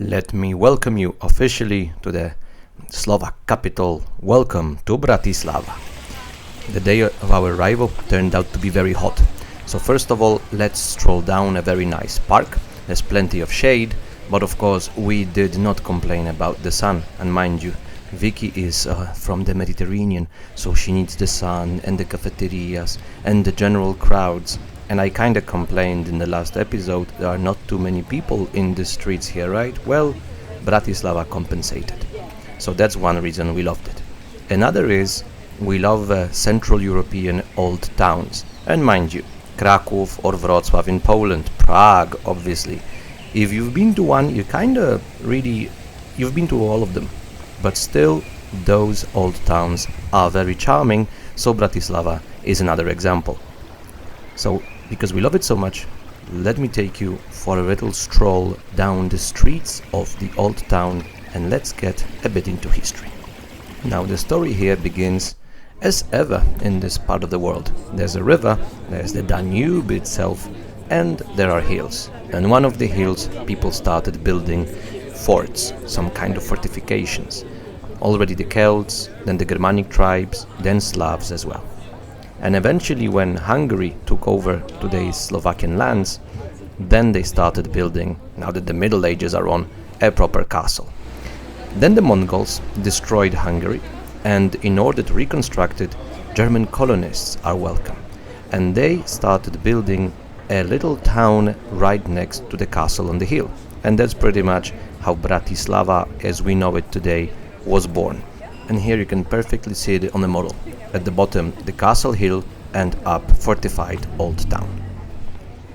Let me welcome you officially to the Slovak capital. Welcome to Bratislava. The day of our arrival turned out to be very hot. So first of all, let's stroll down a very nice park. There's plenty of shade, but of course we did not complain about the sun. And mind you, Vicky is from the Mediterranean, so she needs the sun and the cafeterias and the general crowds. And I kinda complained in the last episode, there are not too many people in the streets here, right? Well, Bratislava compensated. So that's one reason we loved it. Another is, we love Central European old towns. And mind you, Kraków or Wrocław in Poland, Prague, obviously. If you've been to one, you've been to all of them. But still, those old towns are very charming, so Bratislava is another example. So, because we love it so much, let me take you for a little stroll down the streets of the old town and let's get a bit into history. Now the story here begins as ever in this part of the world. There's a river, there's the Danube itself, and there are hills. And one of the hills people started building forts, some kind of fortifications. Already the Celts, then the Germanic tribes, then Slavs as well. And eventually when Hungary took over today's Slovakian lands, then they started building, now that the Middle Ages are on, a proper castle. Then the Mongols destroyed Hungary, and in order to reconstruct it, German colonists are welcome. And they started building a little town right next to the castle on the hill. And that's pretty much how Bratislava, as we know it today, was born. And here you can perfectly see it on the model. At the bottom, the castle hill, and up, fortified old town.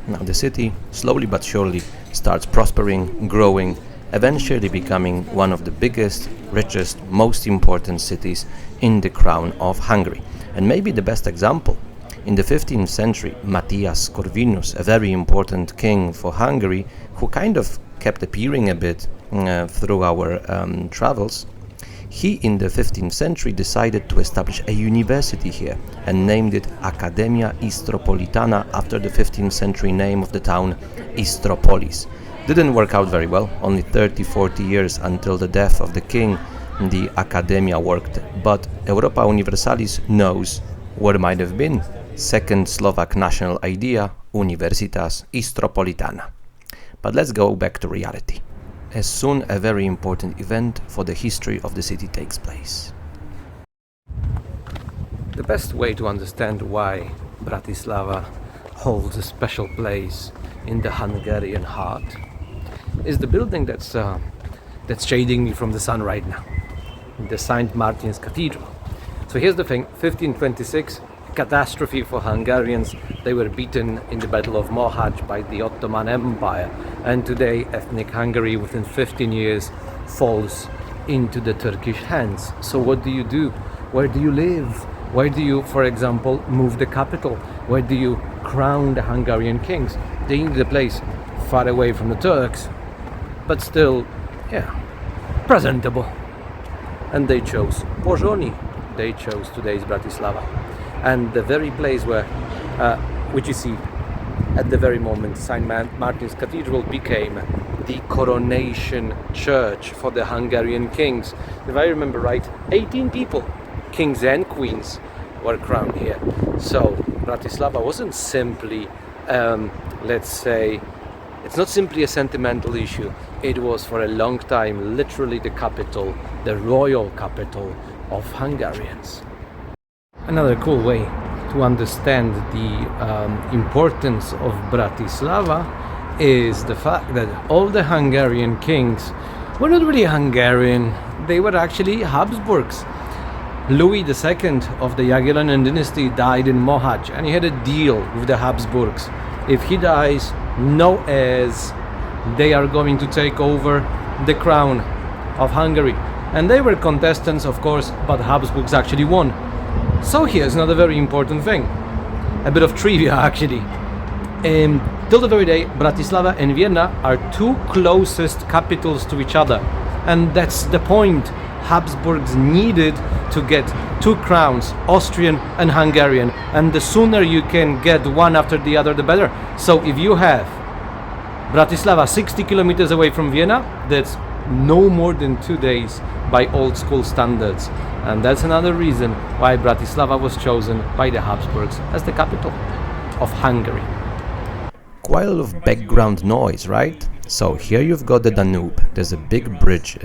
Now the city, slowly but surely, starts prospering, growing, eventually becoming one of the biggest, richest, most important cities in the crown of Hungary. And maybe the best example, in the 15th century, Matthias Corvinus, a very important king for Hungary, who kind of kept appearing a bit through our travels, he in the 15th century decided to establish a university here and named it Academia Istropolitana after the 15th century name of the town Istropolis. Didn't work out very well, only 30-40 years until the death of the king the Academia worked, but Europa Universalis knows what might have been. Second Slovak national idea, Universitas Istropolitana. But let's go back to reality. As soon a very important event for the history of the city takes place. The best way to understand why Bratislava holds a special place in the Hungarian heart is the building that's shading me from the sun right now, the St. Martin's Cathedral. So here's the thing, 1526, catastrophe for Hungarians. They were beaten in the Battle of Mohács by the Ottoman Empire, and today ethnic Hungary within 15 years falls into the Turkish hands. So what do you do? Where do you live? Where do you, for example, move the capital? Where do you crown the Hungarian kings? They needed a place far away from the Turks, but still, presentable. And they chose Pozsony. They chose today's Bratislava. And the very place where, which you see at the very moment, St. Martin's Cathedral became the coronation church for the Hungarian kings. If I remember right, 18 people, kings and queens, were crowned here. So Bratislava wasn't simply, let's say, it's not simply a sentimental issue. It was for a long time literally the capital, the royal capital of Hungarians. Another cool way to understand the importance of Bratislava is the fact that all the Hungarian kings were not really Hungarian, they were actually Habsburgs. Louis II of the Jagiellonian dynasty died in Mohács, and he had a deal with the Habsburgs. If he dies, no heirs, they are going to take over the crown of Hungary. And they were contestants, of course, but Habsburgs actually won. So here's another very important thing, a bit of trivia actually. Till the very day, Bratislava and Vienna are two closest capitals to each other, and that's the point. Habsburgs needed to get two crowns, Austrian and Hungarian, and the sooner you can get one after the other, the better. So if you have Bratislava, 60 kilometers away from Vienna. That's no more than 2 days by old school standards. And that's another reason why Bratislava was chosen by the Habsburgs as the capital of Hungary. Quite a lot of background noise, right? So here you've got the Danube. There's a big bridge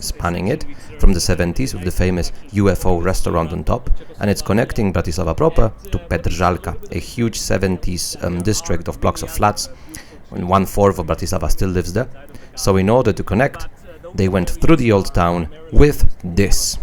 spanning it from the 70s with the famous UFO restaurant on top, and it's connecting Bratislava proper to Petržalka, a huge 70s district of blocks of flats. And 1/4 of Bratislava still lives there. So in order to connect, they went through the old town with this.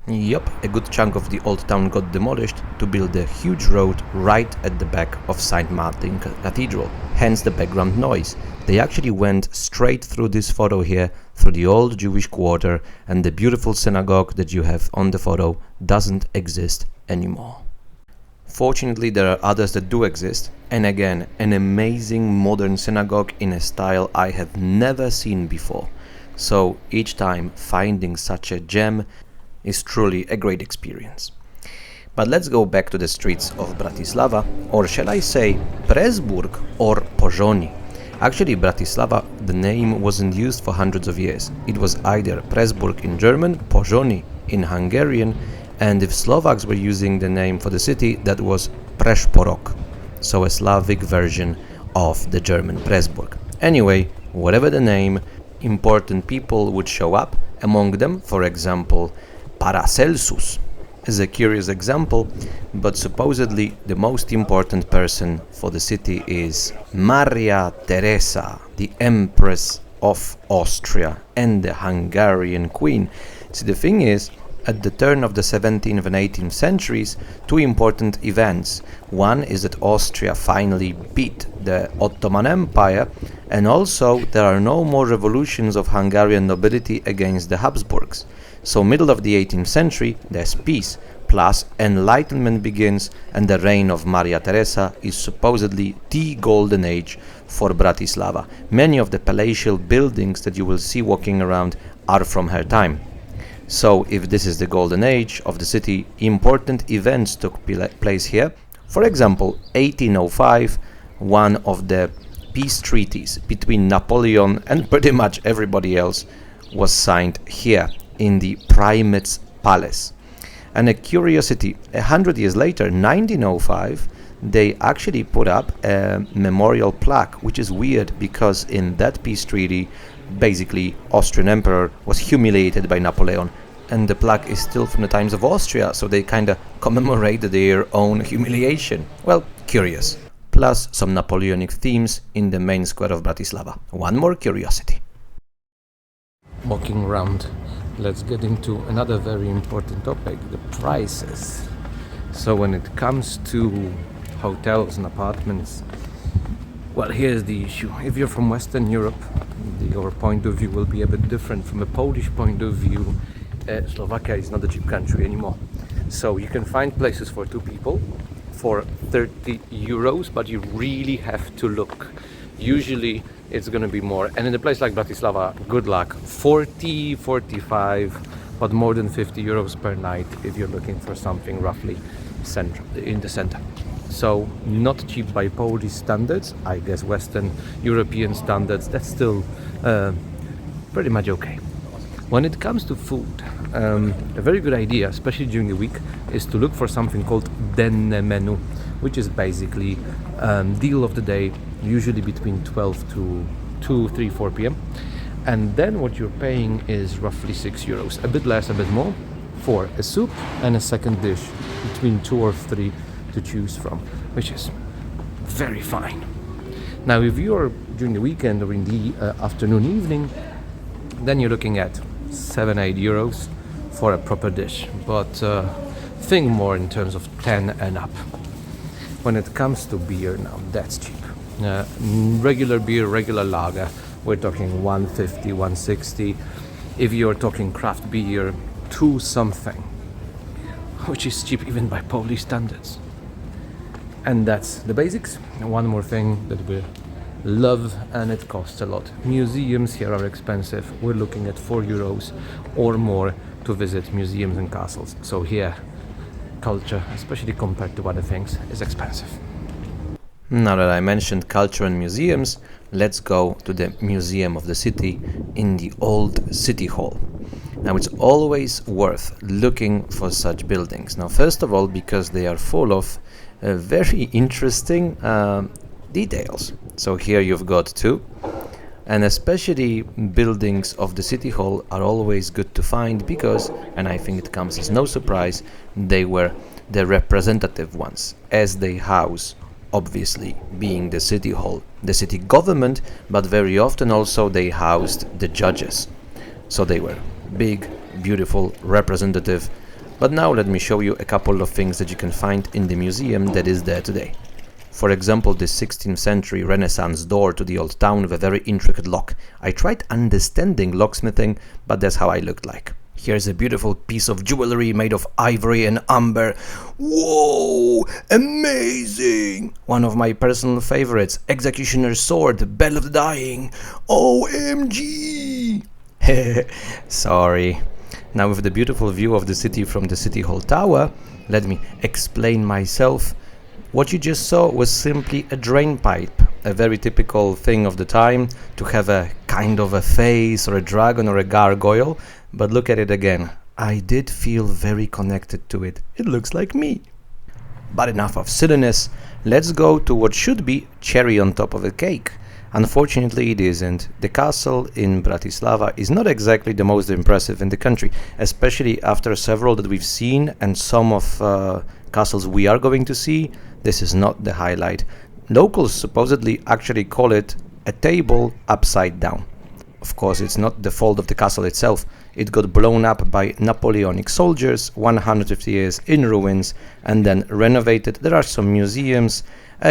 Yup, a good chunk of the old town got demolished to build a huge road right at the back of St. Martin Cathedral, hence the background noise. They actually went straight through this photo here, through the old Jewish quarter, and the beautiful synagogue that you have on the photo doesn't exist anymore. Fortunately, there are others that do exist, and again, an amazing modern synagogue in a style I have never seen before. So each time finding such a gem is truly a great experience. But let's go back to the streets of Bratislava, or shall I say Pressburg or Pozsony. Actually, Bratislava, the name wasn't used for hundreds of years. It was either Pressburg in German, Pozsony in Hungarian, and if Slovaks were using the name for the city, that was Pressburg, so a Slavic version of the German Pressburg. Anyway, whatever the name, important people would show up, among them, for example, Paracelsus is a curious example, but supposedly the most important person for the city is Maria Theresa, the Empress of Austria and the Hungarian Queen. See, the thing is, at the turn of the 17th and 18th centuries, two important events. One is that Austria finally beat the Ottoman Empire, and also there are no more revolutions of Hungarian nobility against the Habsburgs. So middle of the 18th century, there's peace, plus enlightenment begins, and the reign of Maria Theresa is supposedly the golden age for Bratislava. Many of the palatial buildings that you will see walking around are from her time. So if this is the golden age of the city, important events took place here. For example, 1805, one of the peace treaties between Napoleon and pretty much everybody else was signed here in the Primate's Palace. And a curiosity, 100 years later, 1905, they actually put up a memorial plaque, which is weird because in that peace treaty, basically Austrian emperor was humiliated by Napoleon, and the plaque is still from the times of Austria, so they kind of commemorate their own humiliation. Well, curious. Plus some Napoleonic themes in the main square of Bratislava. One more curiosity. Walking around, let's get into another very important topic, the prices. So when it comes to hotels and apartments, well, here's the issue. If you're from Western Europe, your point of view will be a bit different. From a Polish point of view, Slovakia is not a cheap country anymore. So you can find places for two people for 30 euros, but you really have to look. Usually it's going to be more. And in a place like Bratislava, good luck. 40, 45, but more than 50 euros per night if you're looking for something roughly in the center. So not cheap by Polish standards. I guess Western European standards, that's still pretty much okay. When it comes to food, a very good idea, especially during the week, is to look for something called denne menu, which is basically deal of the day, usually between 12 to 2, 3, 4 p.m. And then what you're paying is roughly 6 euros, a bit less, a bit more, for a soup and a second dish, between 2 or 3 to choose from, which is very fine. Now, if you're during the weekend or in the afternoon, evening, then you're looking at 7, 8 euros for a proper dish, but think more in terms of 10 and up. When it comes to beer now, that's cheap. Regular beer, regular lager, we're talking 150, 160. If you're talking craft beer, 2 something, which is cheap even by Polish standards. And that's the basics. One more thing that we love, and it costs a lot. Museums here are expensive. We're looking at 4 euros or more to visit museums and castles. So here, culture, especially compared to other things, is expensive. Now that I mentioned culture and museums, let's go to the museum of the city in the old city hall. Now it's always worth looking for such buildings. Now first of all, because they are full of very interesting details. So here you've got two, and especially buildings of the city hall are always good to find because, and I think it comes as no surprise, they were the representative ones, as they house, obviously being the city hall, the city government, but very often also they housed the judges. So they were big, beautiful, representative. But now let me show you a couple of things that you can find in the museum that is there today. For example, this 16th century Renaissance door to the old town with a very intricate lock. I tried understanding locksmithing, but that's how I looked like. Here's a beautiful piece of jewelry made of ivory and amber. Whoa! Amazing! One of my personal favorites, Executioner's Sword, Bell of the Dying. OMG! Sorry. Now with the beautiful view of the city from the City Hall Tower, let me explain myself. What you just saw was simply a drain pipe, a very typical thing of the time to have a kind of a face or a dragon or a gargoyle, but look at it again. I did feel very connected to it. It looks like me. But enough of silliness, let's go to what should be cherry on top of a cake. Unfortunately, it isn't. The castle in Bratislava is not exactly the most impressive in the country, especially after several that we've seen and some of castles we are going to see. This is not the highlight. Locals supposedly actually call it a table upside down. Of course, it's not the fault of the castle itself. It got blown up by Napoleonic soldiers, 150 years in ruins, and then renovated. There are some museums,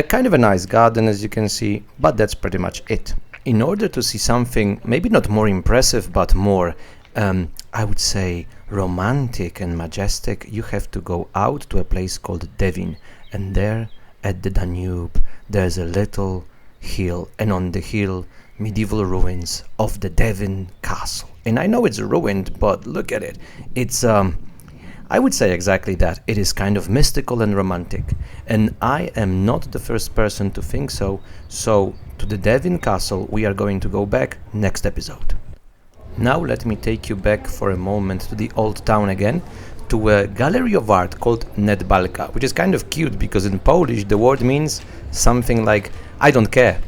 kind of a nice garden as you can see, but that's pretty much it. In order to see something maybe not more impressive but more, I would say, romantic and majestic, you have to go out to a place called Devin, and there at the Danube there's a little hill, and on the hill medieval ruins of the Devin castle. And I know it's ruined, but look at it. It's I would say exactly that. It is kind of mystical and romantic, and I am not the first person to think so. So to the Devin castle we are going to go back next episode. Now let me take you back for a moment to the old town again, to a gallery of art called Nedbalka, which is kind of cute because in Polish the word means something like I don't care.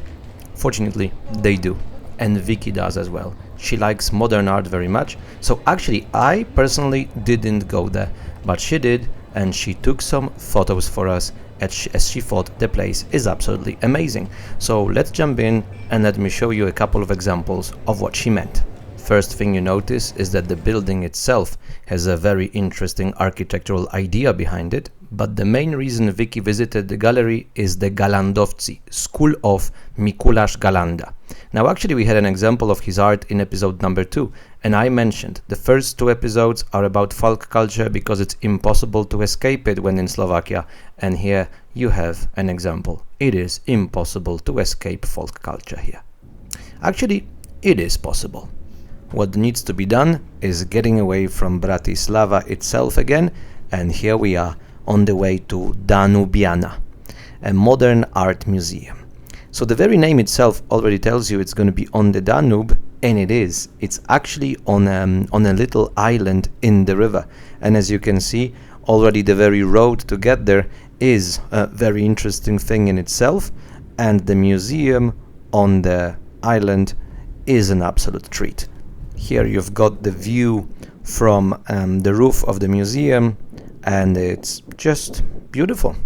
Fortunately, they do, and Vicky does as well. She likes modern art very much, so actually I personally didn't go there, but she did, and she took some photos for us as she thought the place is absolutely amazing. So let's jump in and let me show you a couple of examples of what she meant. First thing you notice is that the building itself has a very interesting architectural idea behind it, but the main reason Vicky visited the gallery is the Galandowcy, school of Mikuláš Galanda. Now actually we had an example of his art in episode number 2, and I mentioned the first 2 episodes are about folk culture because it's impossible to escape it when in Slovakia, and here you have an example. It is impossible to escape folk culture here. Actually, it is possible. What needs to be done is getting away from Bratislava itself again, and here we are on the way to Danubiana, a modern art museum. So the very name itself already tells you it's going to be on the Danube, and it is. It's actually on a little island in the river, and as you can see, already the very road to get there is a very interesting thing in itself, and the museum on the island is an absolute treat. Here you've got the view from the roof of the museum, and it's just beautiful.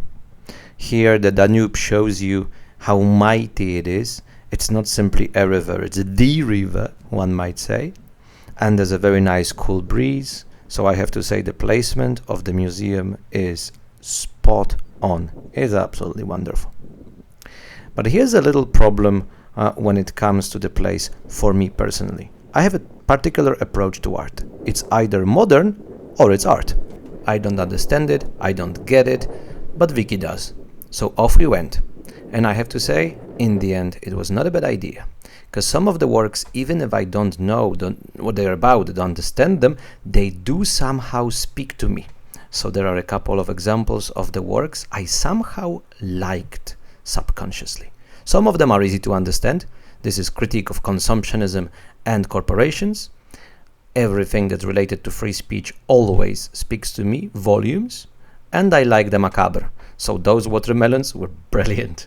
Here the Danube shows you how mighty it is. It's not simply a river, it's the river, one might say. And there's a very nice cool breeze. So I have to say the placement of the museum is spot on. It's absolutely wonderful. But here's a little problem when it comes to the place for me personally. I have a particular approach to art. It's either modern or it's art. I don't understand it, I don't get it, but Vicky does. So off we went. And I have to say, in the end, it was not a bad idea. Because some of the works, even if I don't know what they're about, don't understand them, they do somehow speak to me. So there are a couple of examples of the works I somehow liked subconsciously. Some of them are easy to understand. This is critique of consumptionism and corporations. Everything that's related to free speech always speaks to me volumes. And I like the macabre. So those watermelons were brilliant.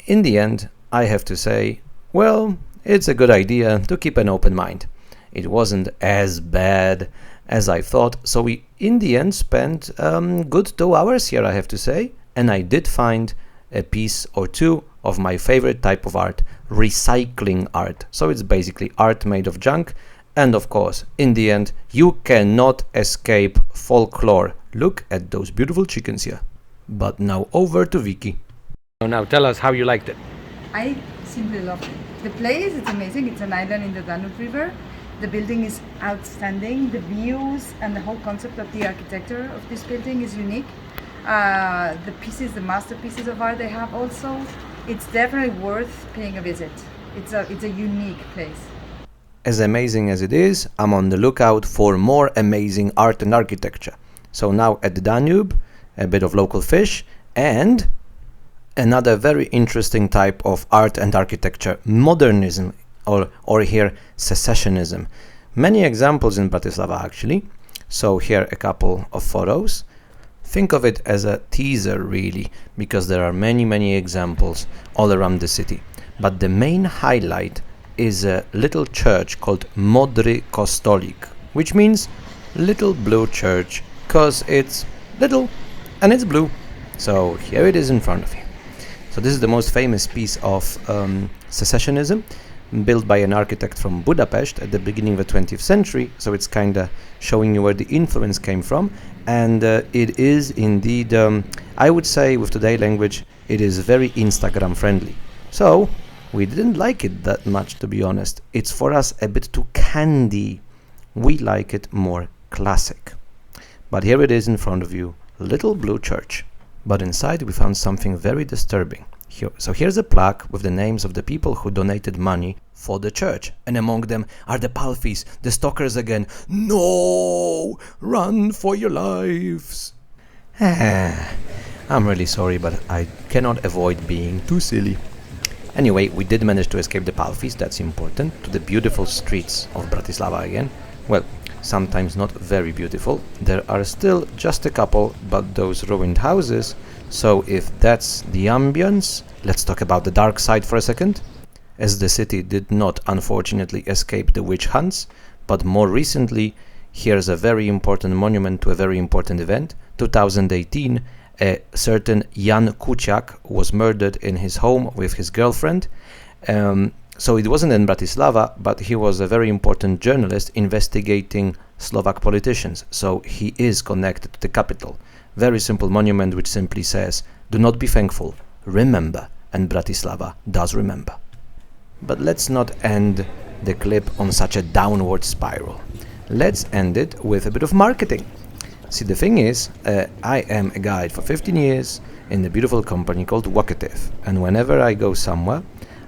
In the end, I have to say, well, it's a good idea to keep an open mind. It wasn't as bad as I thought, so we in the end spent good 2 hours here, I have to say, and I did find a piece or two of my favorite type of art, recycling art. So it's basically art made of junk, and of course, in the end, you cannot escape folklore. Look at those beautiful chickens here. But now over to Vicky. So now tell us how you liked it. I simply loved it. The place, it's amazing. It's an island in the Danube River. The building is outstanding. The views and the whole concept of the architecture of this building is unique. The pieces, the masterpieces of art they have also, it's definitely worth paying a visit. It's a unique place. As amazing as it is, I'm on the lookout for more amazing art and architecture. So now at the Danube, a bit of local fish, and another very interesting type of art and architecture, modernism, or here secessionism. Many examples in Bratislava actually. So here a couple of photos. Think of it as a teaser really, because there are many examples all around the city. But the main highlight is a little church called Modry Kostolik, which means little blue church, because it's little and it's blue. So here it is in front of you. So this is the most famous piece of secessionism, built by an architect from Budapest at the beginning of the 20th century. So it's kind of showing you where the influence came from. And it is indeed, I would say with today's language, it is very Instagram friendly. So we didn't like it that much, to be honest. It's for us a bit too candy. We like it more classic. But here it is in front of you, little blue church. But inside we found something very disturbing. So here's a plaque with the names of the people who donated money for the church. And among them are the Palfis, the stalkers again. No! Run for your lives! I'm really sorry, but I cannot avoid being too silly. Anyway, we did manage to escape the Palfis, that's important, to the beautiful streets of Bratislava again. Well, sometimes not very beautiful. There are still just a couple, but those ruined houses. So if that's the ambience, let's talk about the dark side for a second. As the city did not unfortunately escape the witch hunts, but more recently, here's a very important monument to a very important event. 2018, a certain Jan Kuciak was murdered in his home with his girlfriend. So it wasn't in Bratislava, but he was a very important journalist investigating Slovak politicians. So he is connected to the capital. Very simple monument which simply says, do not be thankful, remember, and Bratislava does remember. But let's not end the clip on such a downward spiral. Let's end it with a bit of marketing. See, the thing is, I am a guide for 15 years in a beautiful company called Vocative, and whenever I go somewhere,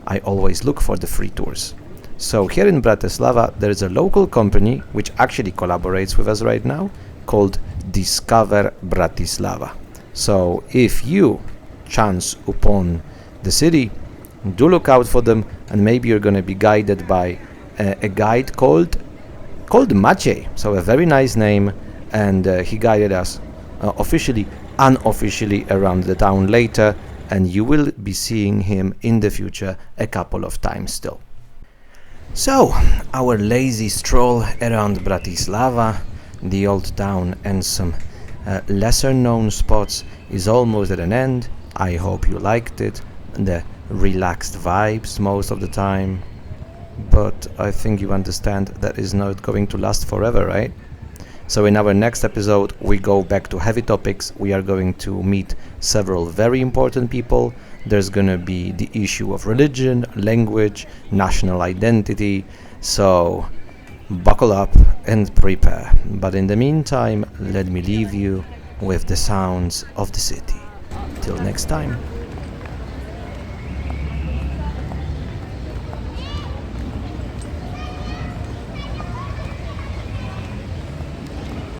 I always look for the free tours. So here in Bratislava, there is a local company which actually collaborates with us right now, called Discover Bratislava. So if you chance upon the city, do look out for them, and maybe you're going to be guided by a guide called Maciej. So a very nice name, and he guided us officially, unofficially around the town later, and you will be seeing him in the future a couple of times still. So, our lazy stroll around Bratislava, the old town, and some lesser known spots is almost at an end. I hope you liked it, the relaxed vibes most of the time, but I think you understand that is not going to last forever, right? So in our next episode we go back to heavy topics. We are going to meet several very important people. There's gonna be the issue of religion, language, national identity, so buckle up and prepare. But in the meantime, let me leave you with the sounds of the city. Till next time.